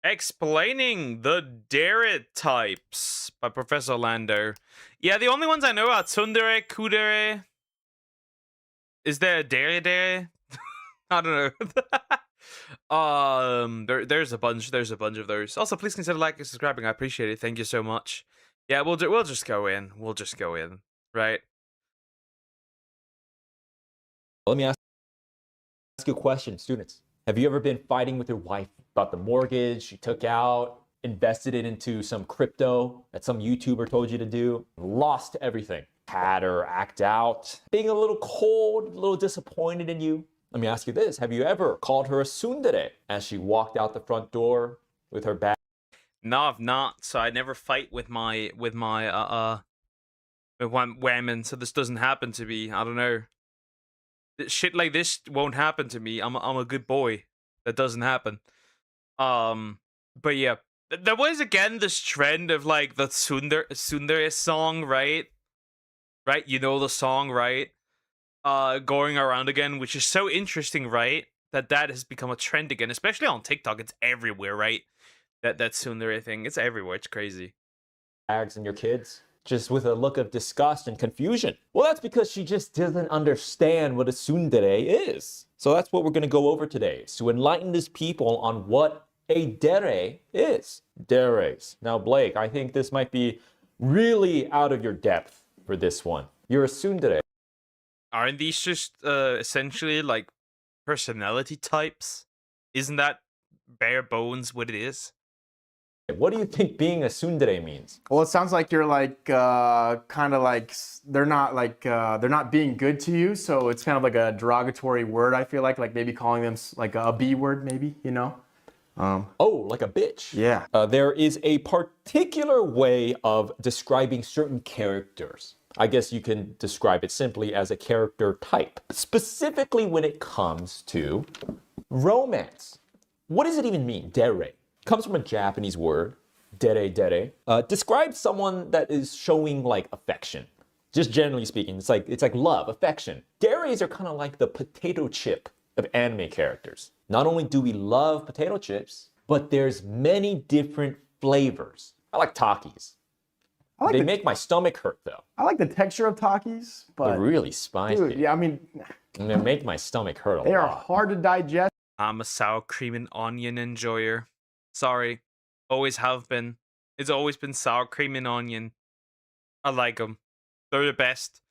Explaining the Dere types by Professor Lando. Yeah, the only ones I know are tsundere, kudere. Is there a Dere? I don't know. There's a bunch. There's a bunch of those. Also, please consider liking and subscribing. I appreciate it. Thank you so much. Yeah, we'll just go in. We'll just go in, right? Let me ask you a question, students. Have you ever been fighting with your wife about the mortgage she took out, invested it into some crypto that some YouTuber told you to do, lost everything? Had her act out, being a little cold, a little disappointed in you? Let me ask you this. Have you ever called her a tsundere as she walked out the front door with her bag? No, I've not. So I never fight with my women, so this doesn't happen to me. I don't know. Shit like this won't happen to me. I'm a good boy. That doesn't happen. But yeah, there was again this trend of like the tsundere song, right? Right, you know the song, right? Going around again, which is so interesting, right? That has become a trend again, especially on TikTok. It's everywhere, right? That tsundere thing, it's everywhere. It's crazy. Bags and your kids, just with a look of disgust and confusion. Well, that's because she just doesn't understand what a tsundere is. So that's what we're going to go over today, is to enlighten these people on what a dere is. Deres. Now, Blake, I think this might be really out of your depth for this one. You're a tsundere. Aren't these just essentially like personality types? Isn't that bare bones what it is? What do you think being a tsundere means? Well, it sounds like you're like kind of like they're not being good to you, so it's kind of like a derogatory word. I feel like maybe calling them like a B word, maybe, you know. Oh, like a bitch. Yeah. There is a particular way of describing certain characters. I guess you can describe it simply as a character type, specifically when it comes to romance. What does it even mean, dere? Comes from a Japanese word, dere. Describes someone that is showing like affection. Just generally speaking, it's like love, affection. Deres are kind of like the potato chip of anime characters. Not only do we love potato chips, but there's many different flavors. I like Takis. They make my stomach hurt though. I like the texture of Takis, but they're really spicy. dude, yeah, I mean, and they make my stomach hurt a lot. They are hard to digest. I'm a sour cream and onion enjoyer. Sorry, always have been. It's always been sour cream and onion. I like them. They're the best.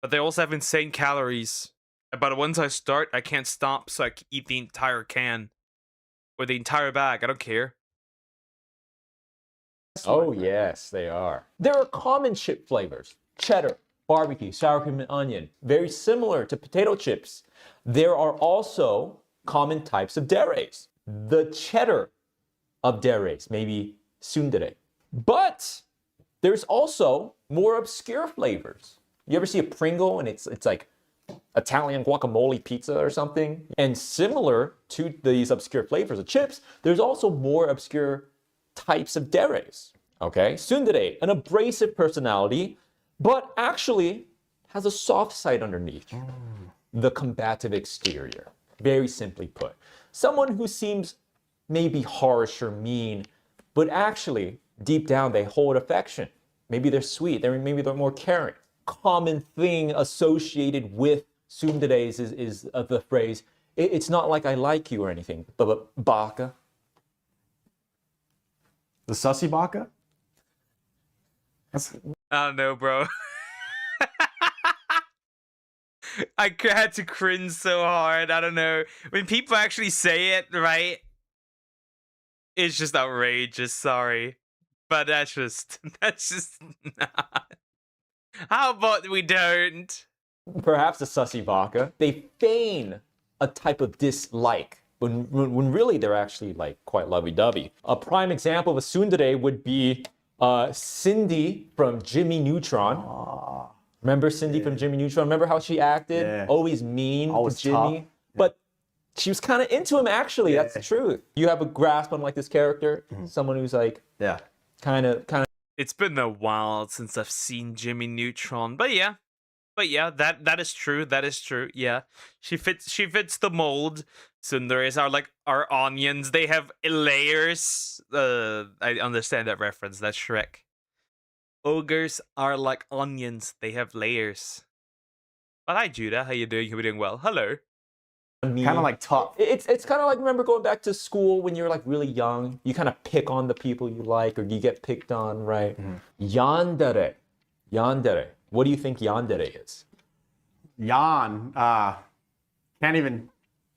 But they also have insane calories. But once I start, I can't stop, so I can eat the entire can. Or the entire bag, I don't care. Oh yes, they are. There are common chip flavors. Cheddar, barbecue, sour cream and onion. Very similar to potato chips. There are also common types of deres. The cheddar of deres, maybe tsundere. But there's also more obscure flavors. You ever see a Pringle and it's like Italian guacamole pizza or something? And similar to these obscure flavors of chips, there's also more obscure types of deres. Okay, tsundere, an abrasive personality, but actually has a soft side underneath. The combative exterior. Very simply put. Someone who seems maybe harsh or mean, but actually deep down they hold affection. Maybe they're sweet, maybe they're more caring. Common thing associated with tsunderes is the phrase, it's not like I like you or anything, but baka. The sussy baka? That's... I don't know, bro. I had to cringe so hard. I don't know. When people actually say it, right? It's just outrageous, sorry. But that's just not. How about we don't? Perhaps a sussy baka. They feign a type of dislike when really they're actually like quite lovey-dovey. A prime example of a tsundere would be Cindy from Jimmy Neutron. Aww. Remember Cindy from Jimmy Neutron? Remember how she acted? Yeah. Always mean Always to Jimmy. tough. But she was kind of into him actually, that's the truth. You have a grasp on like this character? Someone who's like, kind of. It's been a while since I've seen Jimmy Neutron, but yeah, But yeah, that is true. That is true. Yeah, she fits the mold. Sundares are like our onions. They have layers. I understand that reference. That's Shrek. Ogres are like onions. They have layers. But hi, Judah. How you doing? You doing well? Hello. Kind of like tough. It's kind of like, remember going back to school when you were like really young, you kind of pick on the people you like, or you get picked on, right? Yandere. Yandere. What do you think yandere is? Yawn. Can't even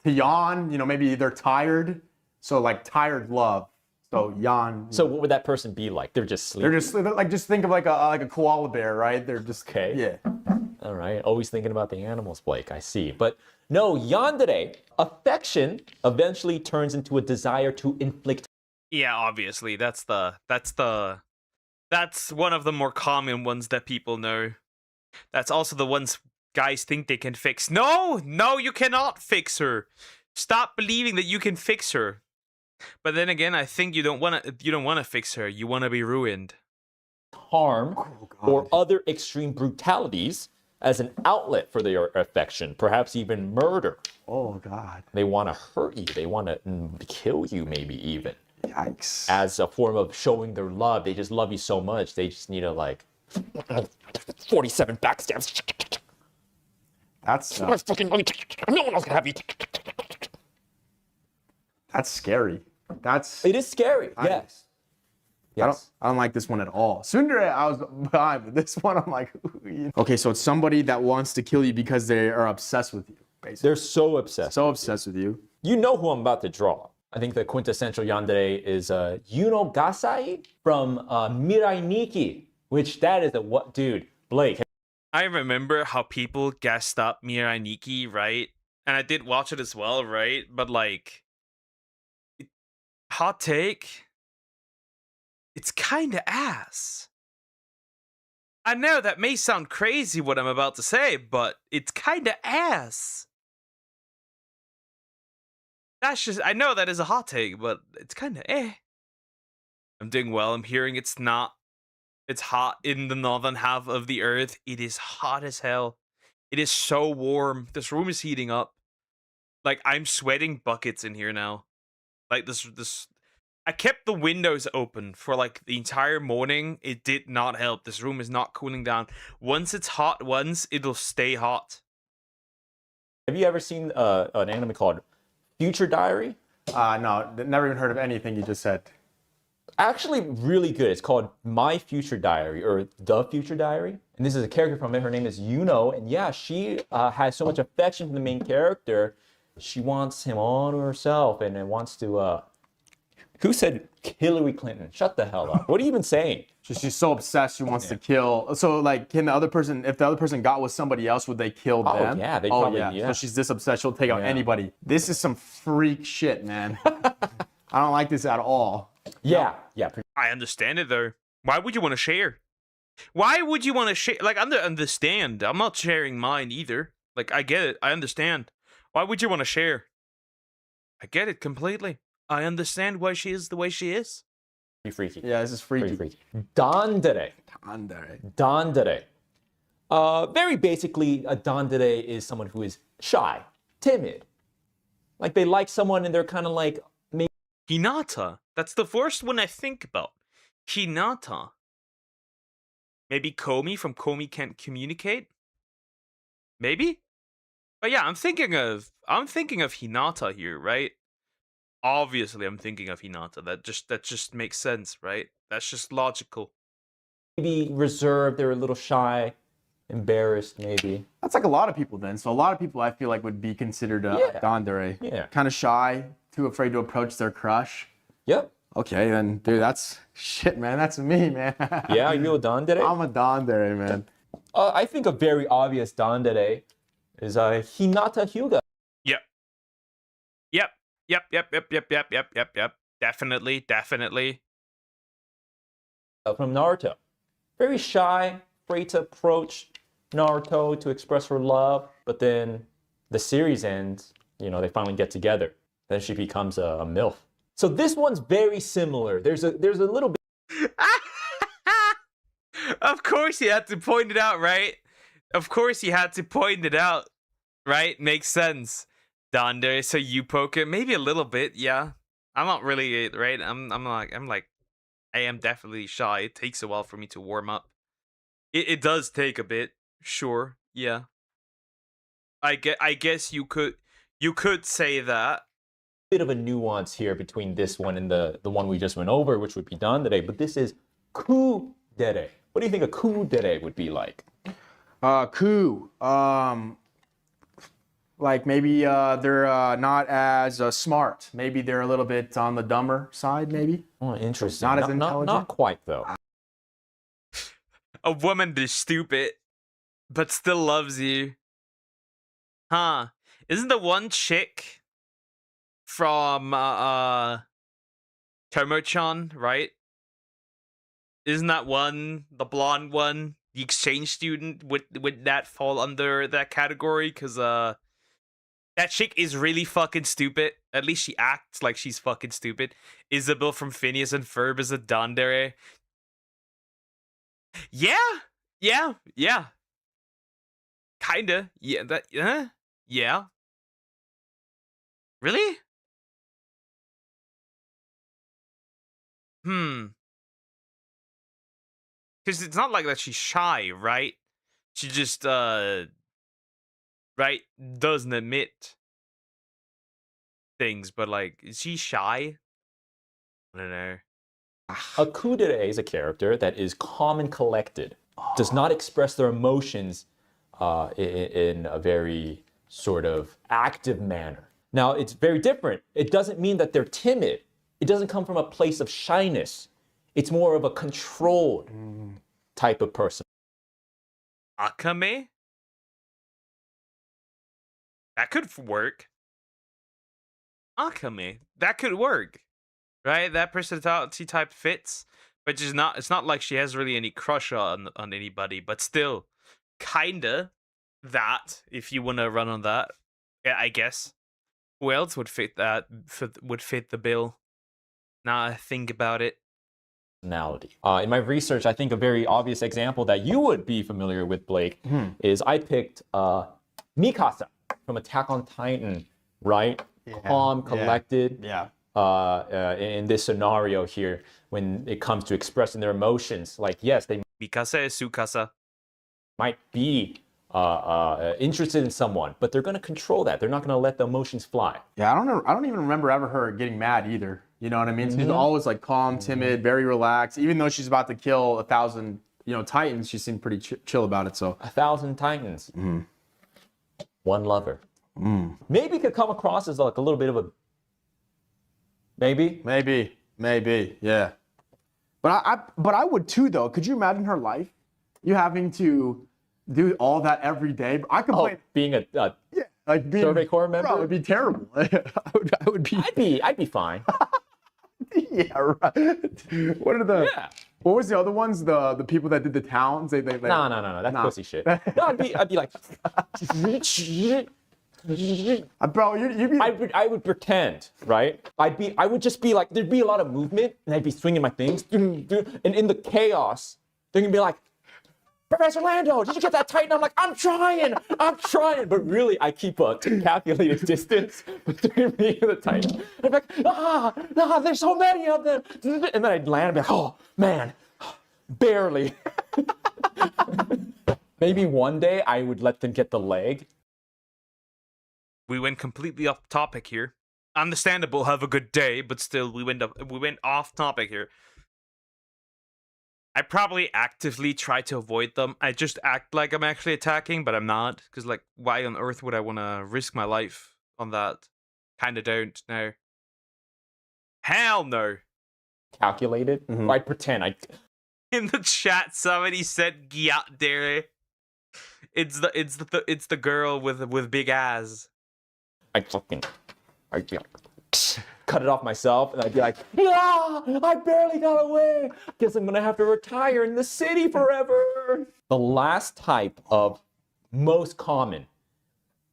to yawn. You know, maybe they're tired. So like tired love. So yawn. So what would that person be like? They're just sleeping. They're like just think of like a koala bear, right? They're just Okay. Yeah. All right. Always thinking about the animals, Blake. I see. But no, yandere, affection eventually turns into a desire to inflict. Yeah, obviously. That's one of the more common ones that people know. That's also the ones guys think they can fix. No, you cannot fix her. Stop believing that you can fix her. But then again, I think you don't want to fix her. You want to be ruined. Harm or other extreme brutalities as an outlet for their affection, perhaps even murder. Oh God. They want to hurt you. They want to kill you, maybe even. Yikes. As a form of showing their love. They just love you so much. They just need to like 47 backstabs. That's No one else can have you. that's scary. That's It is scary. Yes. I don't like this one at all. Sundere, I was behind, but this one I'm like, okay, so it's somebody that wants to kill you because they are obsessed with you, basically. They're so obsessed. So obsessed with you. You know who I'm about to draw. I think the quintessential yandere is Yuno Gasai from Mirai Nikki, which that is a what, dude, Blake. I remember how people gassed up Mirai Nikki, right? And I did watch it as well, right? But like, hot take, it's kind of ass. I know that may sound crazy what I'm about to say, but it's kind of ass. That's just, I know that is a hot take, but it's kind of I'm doing well. I'm hearing it's not. It's hot in the northern half of the earth. It is hot as hell. It is so warm. This room is heating up. Like, I'm sweating buckets in here now. Like, this. I kept the windows open for like the entire morning. It did not help. This room is not cooling down. Once it's hot, it'll stay hot. Have you ever seen an anime called Future Diary? No, never even heard of anything you just said. Actually, really good. It's called My Future Diary or The Future Diary. And this is a character from it. Her name is Yuno. And yeah, she has so much affection for the main character. She wants him all to herself and wants to... Who said Hillary Clinton? Shut the hell up. What are you even saying? She's so obsessed, she wants to kill. So, like, can the other person, if the other person got with somebody else, would they kill them? Yeah, they probably, yeah. So she's this obsessed, she'll take out anybody. This is some freak shit, man. I don't like this at all. Yeah. I understand it though. Why would you want to share? Why would you want to share? Like, understand. I'm not sharing mine either. Like, I get it. I understand. Why would you want to share? I get it completely. I understand why she is the way she is. Pretty freaky. Yeah, this is freaky. Pretty freaky. Dandere. Very basically, a dandere is someone who is shy, timid. Like they like someone and they're kind of like... Hinata. That's the first one I think about. Hinata. Maybe Komi from Komi Can't Communicate? Maybe? But yeah, I'm thinking of Hinata here, right? Obviously, I'm thinking of Hinata. That just makes sense, right? That's just logical. Maybe reserved, they're a little shy, embarrassed, maybe. That's like a lot of people then. So a lot of people I feel like would be considered dandere. Yeah. Kind of shy, too afraid to approach their crush. Yep. Okay, then, dude, that's shit, man. That's me, man. Yeah, are you a dandere? I'm a dandere, man. I think a very obvious dandere is Hinata Hyuga. Yep. Definitely. From Naruto. Very shy, afraid to approach Naruto to express her love, but then the series ends, they finally get together. Then she becomes a MILF. So this one's very similar. There's a little bit. Of course you have to point it out, right? Of course, you had to point it out, right? Makes sense. Dere, so you poke it, maybe a little bit, yeah. I'm not really right. I am definitely shy. It takes a while for me to warm up. It does take a bit, sure, yeah. I guess you could say that. Bit of a nuance here between this one and the one we just went over, which would be Dere, but this is ku dere. What do you think a ku dere would be like? Ku. Like maybe they're not as smart. Maybe they're a little bit on the dumber side, maybe. Oh, interesting. Not as intelligent? Not quite, though. A woman that's stupid, but still loves you. Huh. Isn't the one chick from Tomo-chan, right? Isn't that one, the blonde one, the exchange student? Would that fall under that category? Because that chick is really fucking stupid. At least she acts like she's fucking stupid. Isabel from Phineas and Ferb is a Dere. Yeah. Kinda. Yeah, yeah. Really? Because it's not like that she's shy, right? She just, right, doesn't admit things, but, like, is she shy? I don't know. A kudere is a character that is calm and collected, does not express their emotions in a very sort of active manner. Now, it's very different. It doesn't mean that they're timid. It doesn't come from a place of shyness. It's more of a controlled type of person. Akame? That could work. Akame. That could work. Right? That personality type fits. But just not, it's not like she has really any crush on anybody, but still kinda that, if you want to run on that. Yeah, I guess. Who else would fit that, would fit the bill? Now I think about it. Personality. In my research, I think a very obvious example that you would be familiar with, Blake, is I picked Mikasa from Attack on Titan, right? Yeah. Calm, collected. Yeah. In this scenario here, when it comes to expressing their emotions, like, yes, they Mikasa is Sukasa. might be interested in someone, but they're going to control that. They're not going to let the emotions fly. Yeah, I don't even remember ever her getting mad either. You know what I mean? She's always like calm, timid, very relaxed. Even though she's about to kill 1,000, Titans, she seemed pretty chill about it. So 1,000 Titans, one lover. Maybe could come across as like a little bit of a maybe. Maybe, yeah. But I would too, though. Could you imagine her life? You having to do all that every day? I could play. Being a Yeah, like being Survey Corps member? Bro, it would be terrible. I would be. I'd be fine. Yeah, right. What are the? Yeah. What was the other ones? The people that did the towns. They No, that's pussy shit. No, I'd be like, Bro, you'd be. I would pretend, right? I would just be like, there'd be a lot of movement, and I'd be swinging my things, and in the chaos, they're gonna be like, Professor Lando, did you get that Titan? I'm like, I'm trying, but really, I keep a calculated distance between me and the Titan. I'm like, there's so many of them, and then I'd land and be like, oh man, barely. Maybe one day I would let them get the leg. We went completely off topic here. Understandable, have a good day, but still, we went off topic here. I probably actively try to avoid them. I just act like I'm actually attacking, but I'm not. Because, like, why on earth would I want to risk my life on that? Kinda don't, no. Hell no. Calculated? I'd pretend. In the chat, somebody said Gyat Dere. It's the girl with big ass. I'd be like, cut it off myself, and I'd be like, I barely got away. Guess I'm gonna have to retire in the city forever. The last type of most common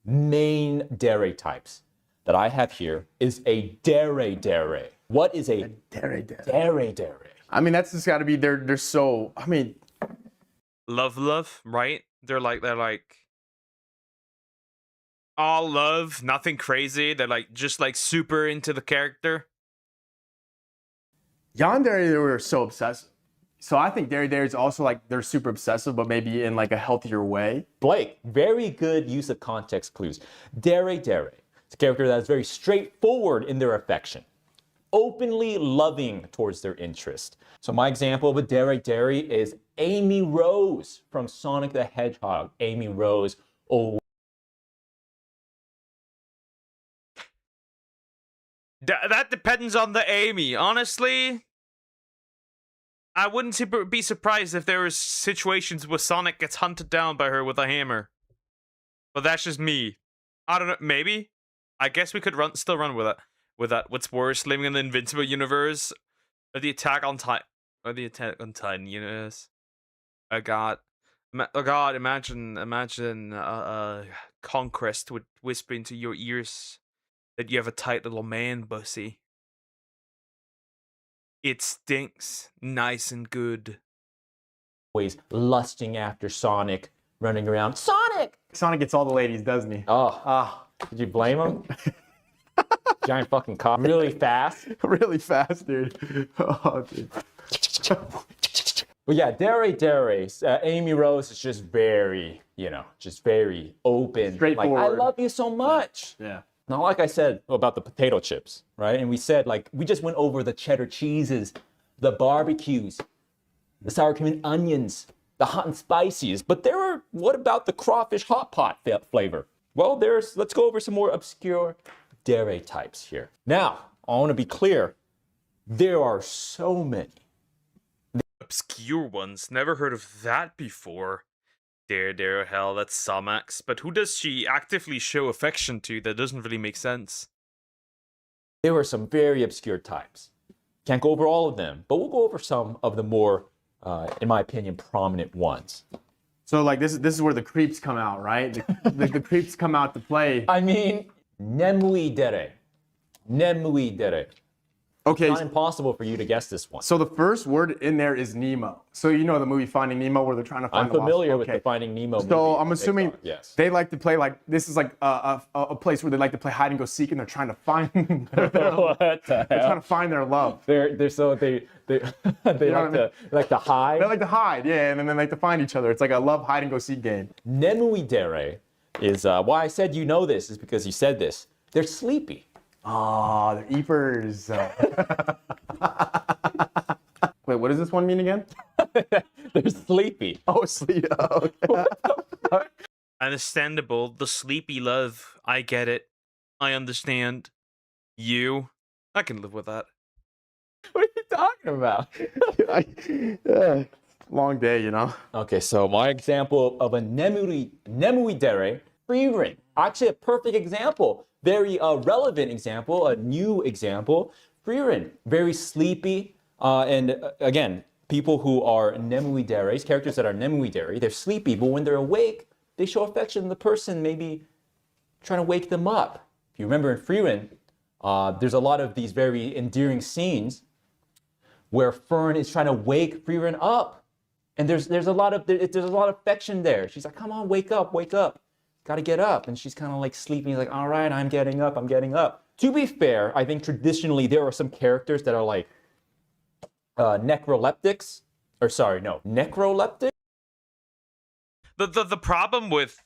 main Dere types that I have here is a Dere. What is a Dere? I mean, that's just got to be. They're so. I mean, Love, right? They're like all love, nothing crazy. They're like just like super into the character. Yandere, they were so obsessive. So I think Dere is also like they're super obsessive, but maybe in like a healthier way. Blake, very good use of context clues. Dere. It's a character that is very straightforward in their affection, openly loving towards their interest. So my example of a Dere is Amy Rose from Sonic the Hedgehog. Amy Rose. Oh, That depends on the Amy. Honestly, I wouldn't be surprised if there was situations where Sonic gets hunted down by her with a hammer. But that's just me. I don't know. Maybe. I guess we could still run with it. With that, what's worse, living in the Invincible universe, or the Attack on Titan universe? Oh God. Oh God! Imagine, Conquest would whisper into your ears that you have a tight little man, bussy. It stinks, nice and good. always lusting after Sonic, running around. Sonic! Sonic gets all the ladies, doesn't he? Oh, did you blame him? Giant fucking cock. Really fast. Really fast, dude. Oh, dude. But yeah, Dere, Amy Rose is just very, just very open. Straightforward. Like, I love you so much. Yeah. Now, like I said about the potato chips, right? And we said, like, we just went over the cheddar cheeses, the barbecues, the sour cream and onions, the hot and spices. But what about the crawfish hot pot flavor? Well, let's go over some more obscure Dere types here. Now, I want to be clear. There are so many. Obscure ones. Never heard of that before. Dere, hell, that's Samax. But who does she actively show affection to? That doesn't really make sense. There were some very obscure types. Can't go over all of them, but we'll go over some of the more, in my opinion, prominent ones. So like this is where the creeps come out, right? The creeps come out to play. I mean, Nemui Dere. Nemui Dere. Okay. It's not impossible for you to guess this one. So the first word in there is Nemo. So you know the movie Finding Nemo where they're trying to find I'm the lost- familiar with okay. the Finding Nemo movie. So I'm assuming Yes. they like to play like this is like a place where they like to play hide and go seek and they're trying to find they're What the trying hell? to find their love. They like to hide. They like to hide, yeah, and then they like to find each other. It's like a love hide and go seek game. Nemui Dere is why I said you know this is because you said this. They're sleepy. Oh, they're eepers. Wait, what does this one mean again? They're sleepy. Oh, sleep. Oh, okay. Understandable. The sleepy love. I get it. I understand. I can live with that. What are you talking about? Long day, you know. Okay, so my example of a Nemui Dere, Frieren. Actually, a perfect example. Very relevant example, a new example. Frieren, very sleepy. And again, people who are Nemui Deres, characters that are Nemui Dere, they're sleepy, but when they're awake, they show affection to the person, maybe trying to wake them up. If you remember in Frieren, there's a lot of these very endearing scenes where Fern is trying to wake Frieren up. And there's a lot of affection there. She's like, come on, wake up. Got to get up. And she's kind of like sleeping. He's like, all right, I'm getting up. To be fair, I think traditionally there are some characters that are like necroleptics. The problem with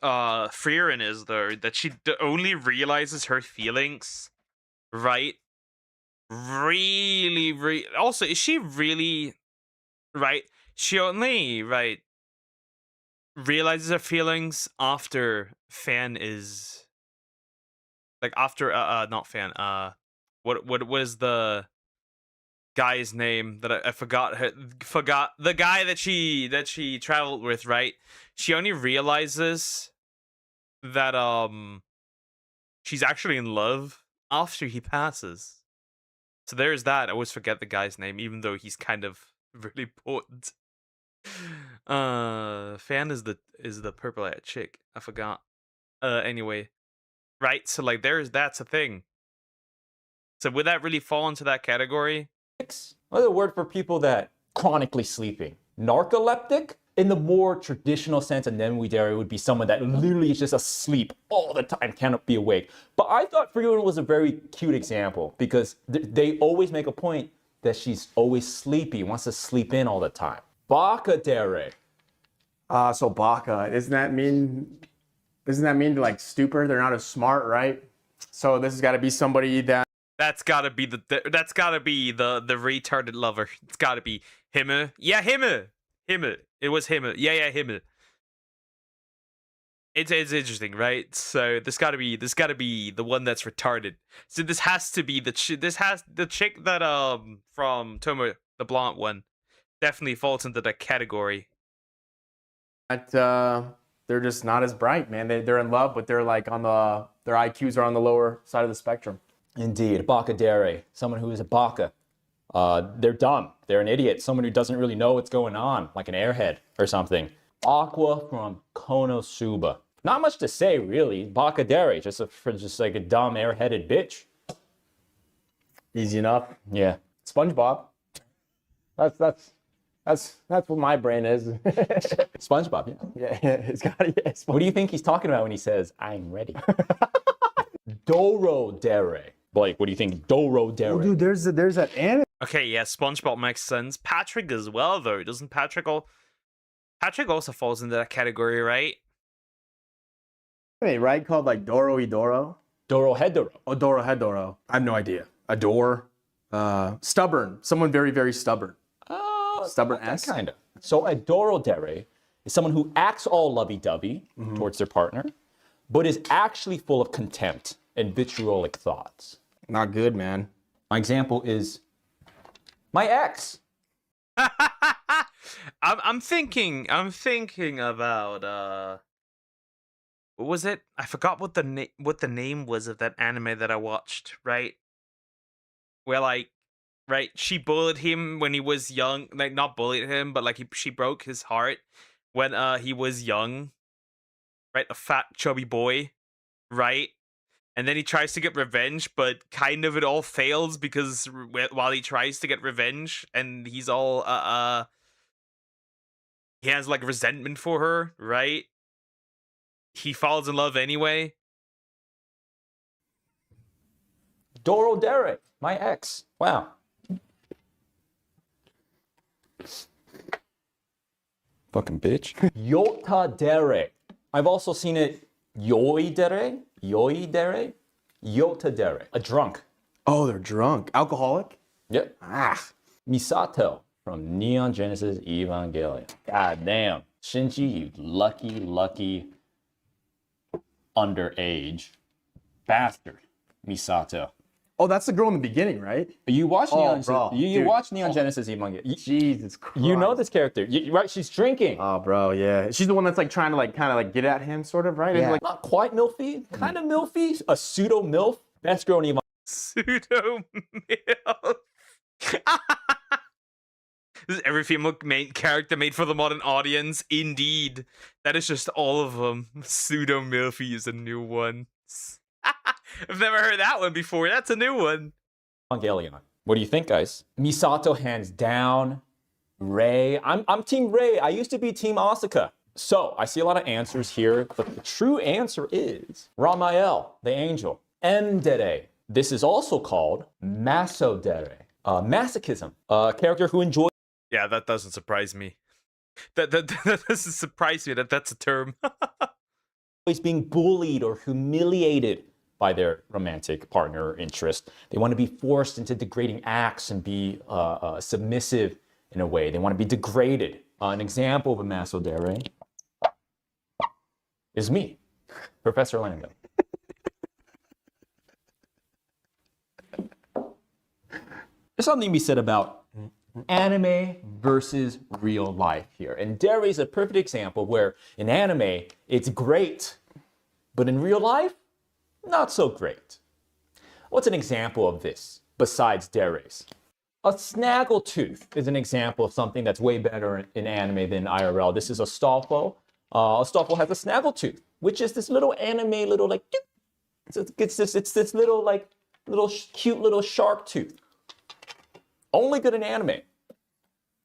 Frieren is though that she only realizes her feelings, right? Really. Also, is she really right? She only realizes her feelings after Fan is like after not Fan what is the guy's name that I forgot the guy that she traveled with, right? She only realizes that she's actually in love after he passes. So there's that. I always forget the guy's name, even though he's kind of really important. Fan is the purple-eyed chick. I forgot. Anyway, right? So like that's a thing. So would that really fall into that category? Another word for people that chronically sleeping. Narcoleptic? In the more traditional sense, a Nemui would be someone that literally is just asleep all the time, cannot be awake. But I thought Frieren was a very cute example because they always make a point that she's always sleepy, wants to sleep in all the time. Baka Dere. So baka, doesn't that mean like stupid? They're not as smart, right? So this has got to be somebody that. That's gotta be the retarded lover. It's gotta be him. Yeah, him. It was him. Yeah, him. It's interesting, right? So this gotta be the one that's retarded. So this has to be the chick that from Tomo, the blonde one, definitely falls into that category. They're just not as bright, man. They're in love, but they're like their IQs are on the lower side of the spectrum. Indeed, Baka Dere, someone who is a baka. They're dumb. They're an idiot. Someone who doesn't really know what's going on, like an airhead or something. Aqua from Konosuba. Not much to say, really. Baka Dere, just like a dumb, airheaded bitch. Easy enough. Yeah. SpongeBob. That's what my brain is. SpongeBob, yeah. Yeah, it's got yeah. What do you think he's talking about when he says, "I'm ready"? Doro Dere. Blake, what do you think? Doro Dere. Oh, dude, there's that anime. Okay, yeah, SpongeBob makes sense. Patrick as well, though. Doesn't Patrick also falls into that category, right? Right, called like Doro Idoro. Doro Hedoro. Oh, Doro Hedoro. I have no idea. Adore. Stubborn. Someone very, very stubborn. Stubborn-ass? Kind of. So a Doro Dere is someone who acts all lovey-dovey towards their partner, but is actually full of contempt and vitriolic thoughts. Not good, man. My example is my ex. I'm thinking about what was it? I forgot what the name was of that anime that I watched, right? Where right, she bullied him when he was young, like not bullied him, but like she broke his heart when he was young. Right? A fat chubby boy, right? And then he tries to get revenge, but kind of it all fails because while he tries to get revenge and he's all he has like resentment for her, right? He falls in love anyway. Doro Dere, my ex. Wow. Fucking bitch. Yota Dere. I've also seen it Yoi Dere, Yota Dere, a drunk. Oh, they're drunk. Alcoholic? Yep. Ah. Misato from Neon Genesis Evangelion. God damn. Shinji, you lucky underage bastard. Misato. Oh, that's the girl in the beginning, right? You watch Neon, bro, you watch Neon Genesis Evangelion. Jesus Christ. You know this character, right? She's drinking. Oh, bro, yeah. She's the one that's like trying to like kind of like get at him, sort of, right? Yeah. Like, Not quite milfy, kind of milfy. A pseudo milf. Best girl in Evangelion. Pseudo milf. This is every female main character made for the modern audience. Indeed, that is just all of them. Pseudo milfy is a new one. I've never heard that one before. That's a new one. Evangelion. What do you think, guys? Misato hands down. Rei. I'm Team Rei. I used to be Team Asuka. So I see a lot of answers here, but the true answer is Ramael, the angel. Dere. This is also called Masodere. Masochism. A character who enjoys. Yeah, that doesn't surprise me. That doesn't surprise me that that's a term. Always being bullied or humiliated by their romantic partner or interest. They want to be forced into degrading acts and be submissive in a way. They want to be degraded. An example of a Masodere is me, Professor Lando. There's something to be said about anime versus real life here. And Dere is a perfect example where in anime, it's great, but in real life, not so great. What's an example of this besides Dere's? A snaggletooth is an example of something that's way better in anime than IRL. This is a Astolfo. Astolfo has a snaggletooth, which is this little anime, little like, it's this little like, cute little shark tooth. Only good in anime.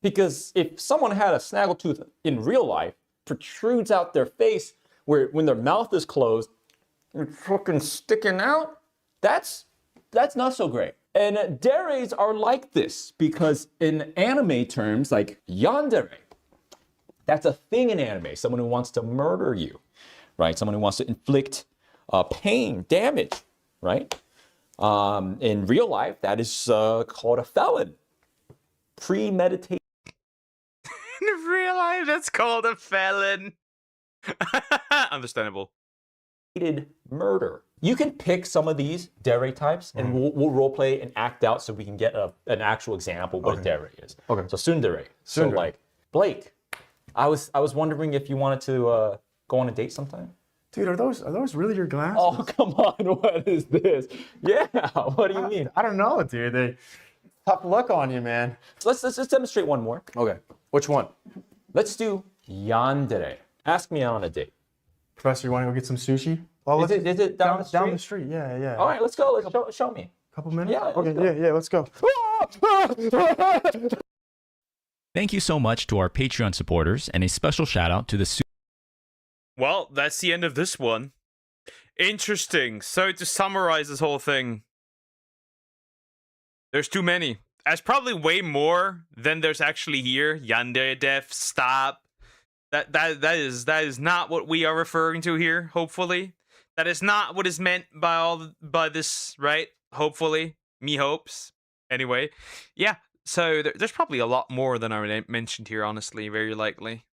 Because if someone had a snaggletooth in real life, protrudes out their face where when their mouth is closed, it's fucking sticking out, that's not so great. And deres are like this because in anime terms, like yandere, that's a thing in anime, someone who wants to murder you, right? Someone who wants to inflict pain, damage, right? In real life, that is called a felon. Premeditated In real life, that's called a felon. Understandable. murder. You can pick some of these dere types, and we'll role play and act out so we can get an actual example of what a dere is. Okay. So tsundere. So Tsundere. like Blake, I was wondering if you wanted to go on a date sometime. Dude, are those really your glasses? Oh come on, what is this? Yeah, what do you mean? I don't know, dude. They tough look on you, man. Let's just demonstrate one more. Okay. Which one? Let's do yandere. Ask me out on a date. Professor, you want to go get some sushi? Oh, Is it down the street? Down the street, yeah, yeah. All right, let's go. Let's show me. Couple minutes? Yeah, let's Okay, go. yeah, let's go. Thank you so much to our Patreon supporters, and a special shout out to the Well, that's the end of this one. Interesting. So to summarize this whole thing, there's too many. There's probably way more than there's actually here. Yandere, def, stop. That is not what we are referring to here. Hopefully, that is not what is meant by this, right? Hopefully, me hopes. Anyway, yeah. So there's probably a lot more than I mentioned here. Honestly, very likely.